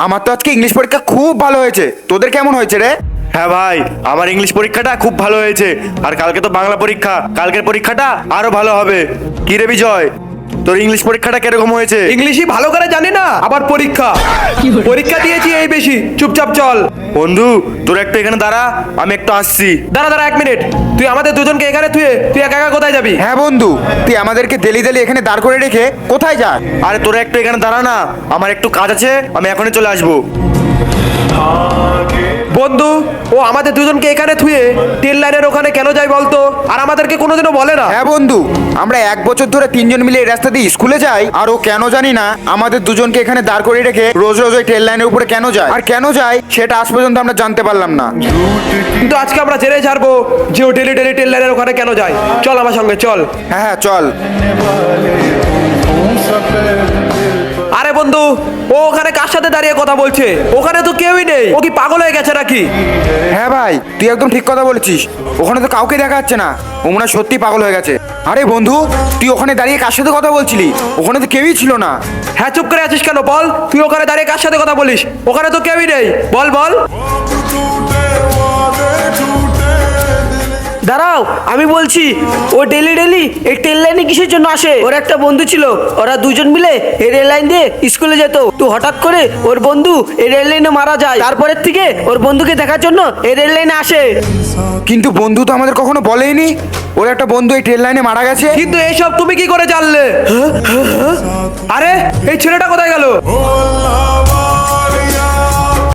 আমার তো আজকে ইংলিশ পরীক্ষা খুব ভালো হয়েছে, তোদের কেমন হয়েছে রে? হ্যাঁ ভাই, আমার ইংলিশ পরীক্ষাটা খুব ভালো হয়েছে। আর কালকে তো বাংলা পরীক্ষা, কালকের পরীক্ষাটা আরো ভালো হবে। কি রে বিজয়, তোর ইংলিশ পরীক্ষাটা কিরকম হয়েছে? ইংলিশই ভালো করে জানি না, আবার পরীক্ষা পরীক্ষা দিয়েছি এই বেশি। চুপচাপ চল। বন্ধু তোর একটু এখানে দাঁড়া, আমি একটু আসছি। দাঁড়া দাঁড়া 1 মিনিট, তুই আমাদের দুজনকে এখানে তুই একা একা কোথায় যাবি? হ্যাঁ বন্ধু, তুই আমাদেরকে দেলি দেলি এখানে দাঁড় করে রেখে কোথায় যা? আরে তোরা একটু এখানে দাঁড়া না, আমার একটু কাজ আছে, আমি এখনই চলে আসবো। বন্ধু, ও আমাদের দুজনকে এখানে থুয়ে ট্রেন লাইনের ওখানে কেন যায় বলতো? আর আমাদেরকে কোনোদিনও বলে না। হ্যাঁ বন্ধু, আমরা 1 বছর ধরে 3জন মিলে এই রাস্তা দিয়ে স্কুলে যাই, আর ও কেন জানি না আমাদের দুজনকে এখানে দাঁড় করে রেখে রোজ রোজ ওই ট্রেন লাইনের উপরে কেন যায়, আর কেন যায় সেটা আজ পর্যন্ত আমরা জানতে পারলাম না। কিন্তু আজকে আমরা জেনে ছাড়বো যে ও ডেলি ডেলি ট্রেন লাইনের ওখানে কেন যায়। চল আমার সঙ্গে চল। হ্যাঁ হ্যাঁ চল। আরে বন্ধু, ও ওখানে কার সাথে দাঁড়িয়ে কথা বলছে? ওখানে তো কেউই নেই। ও কি পাগল হয়ে গেছে নাকি? হ্যাঁ ভাই, তুই একদম ঠিক কথা বলেছিস, ওখানে তো কাউকে দেখা যাচ্ছে না। ও মনে হয় সত্যি পাগল হয়ে গেছে। আরে বন্ধু, তুই ওখানে দাঁড়িয়ে কার সাথে কথা বলছিলি? ওখানে তো কেউই ছিল না। হ্যাঁ, চুপ করে আছিস কেন? বল, তুই ওখানে দাঁড়িয়ে কার সাথে কথা বলিস? ওখানে তো কেউই নেই। বল বল। দাঁড়াও, আমি বলছি। ও ডেলি ডেলি এই ট্রেন লাইনে কিসের জন্য আসে? ওর একটা বন্ধু ছিল, ওরা দুজন মিলে এই রেল লাইন দিয়ে স্কুলে যেত। তো হঠাৎ করে ওর বন্ধু এই রেল লাইনে মারা যায়। তারপরের থেকে ওর বন্ধুকে দেখার জন্য এই রেল লাইনে আসে। কিন্তু বন্ধু তো আমাদের কখনো বলেইনি ওর একটা বন্ধু এই ট্রেন লাইনে মারা গেছে। কিন্তু এইসব তুমি কি করে জানলে? আরে এই ছেলেটা কোথায় গেল?